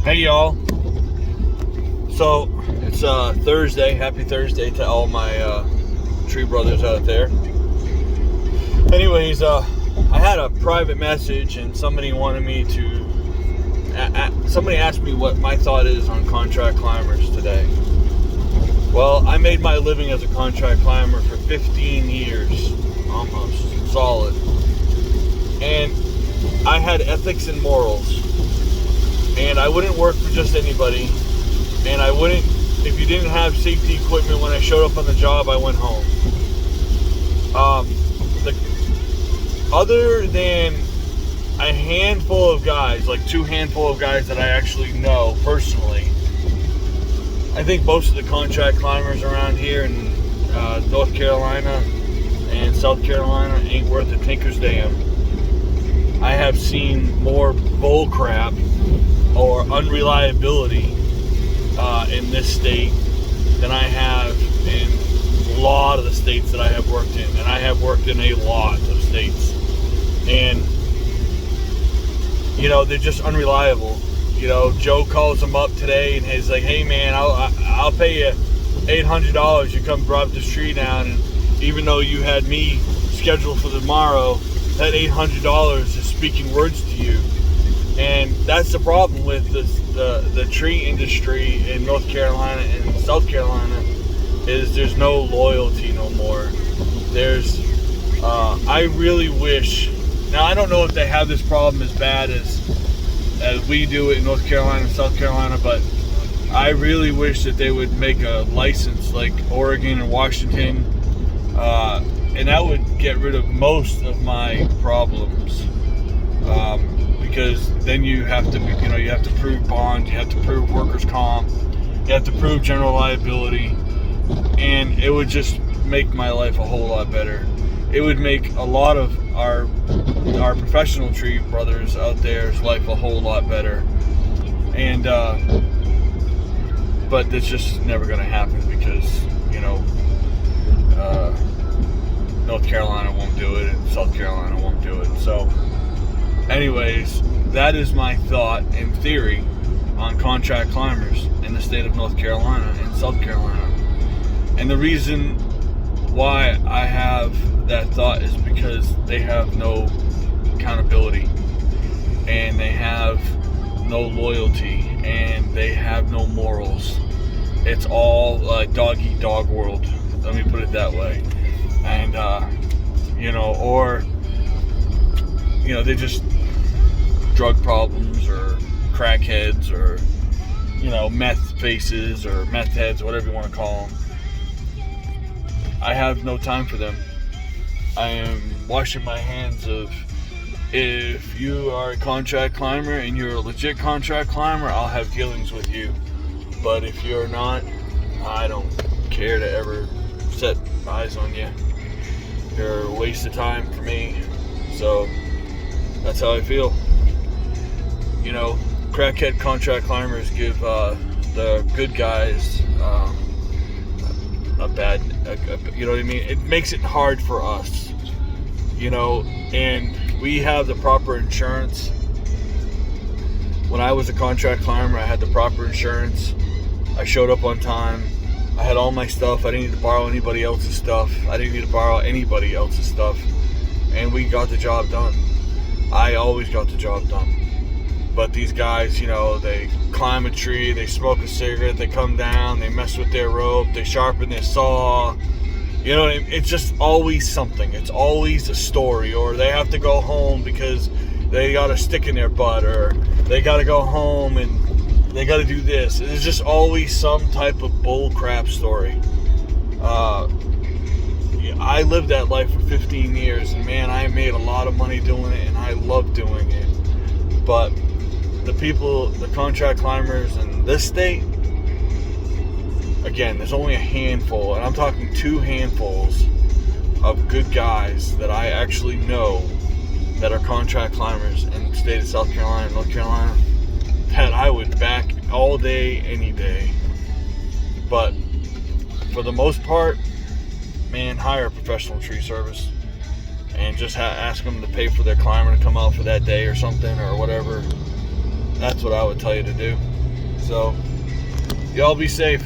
Hey y'all. So it's Thursday. Happy Thursday to all my tree brothers out there. Anyways, I had a private message and somebody wanted me to. Somebody asked me what my thought is on contract climbers today. Well, I made my living as a contract climber for 15 years, almost solid, and I had ethics and morals. And I wouldn't work for just anybody. And I wouldn't, if you didn't have safety equipment when I showed up on the job, I went home. Other than a handful of guys, like two handful of guys that I actually know personally, I think most of the contract climbers around here in North Carolina and South Carolina ain't worth a tinker's damn. I have seen more bull crap or unreliability in this state than I have in a lot of the states that I have worked in. And I have worked in a lot of states. And, you know, they're just unreliable. You know, Joe calls them up today and he's like, hey man, I'll pay you $800. You come drive this tree down. And even though you had me scheduled for tomorrow, that $800 is speaking words to you. And that's the problem with the tree industry in North Carolina and South Carolina, is there's no loyalty no more. There's, I really wish, now I don't know if they have this problem as bad as we do it in North Carolina and South Carolina, but I really wish that they would make a license like Oregon and Washington, and that would get rid of most of my problems. Because then you have to, you have to prove bond, you have to prove workers' comp, you have to prove general liability, and it would just make my life a whole lot better. It would make a lot of our professional tree brothers out there's life a whole lot better. And but that's just never going to happen because North Carolina won't do it and South Carolina won't do it. So anyways, that is my thought and theory on contract climbers in the state of North Carolina and South Carolina. And the reason why I have that thought is because they have no accountability, and they have no loyalty, and they have no morals. It's all dog eat dog world, let me put it that way. And they're just drug problems or crackheads or meth faces or meth heads, whatever you want to call them. I have no time for them. I am washing my hands of, if you are a contract climber and you're a legit contract climber, I'll have dealings with you. But if you're not, I don't care to ever set eyes on you. You're a waste of time for me. So that's how I feel. Crackhead contract climbers give the good guys a bad, you know what I mean? It makes it hard for us, and we have the proper insurance. When I was a contract climber, I had the proper insurance. I showed up on time. I had all my stuff. I didn't need to borrow anybody else's stuff. I didn't need to borrow anybody else's stuff. And we got the job done. I always got the job done. But these guys, they climb a tree, they smoke a cigarette, they come down, they mess with their rope, they sharpen their saw. It's just always something. It's always a story. Or they have to go home because they got a stick in their butt, or they got to go home and they got to do this. It's just always some type of bull crap story. I lived that life for 15 years, and man, I made a lot of money doing it, and I love doing it. But the contract climbers in this state, again, there's only a handful, and I'm talking two handfuls of good guys that I actually know that are contract climbers in the state of South Carolina and North Carolina that I would back all day, any day. But for the most part, man, hire a professional tree service and just ask them to pay for their climber to come out for that day or something or whatever. That's what I would tell you to do. So, y'all be safe.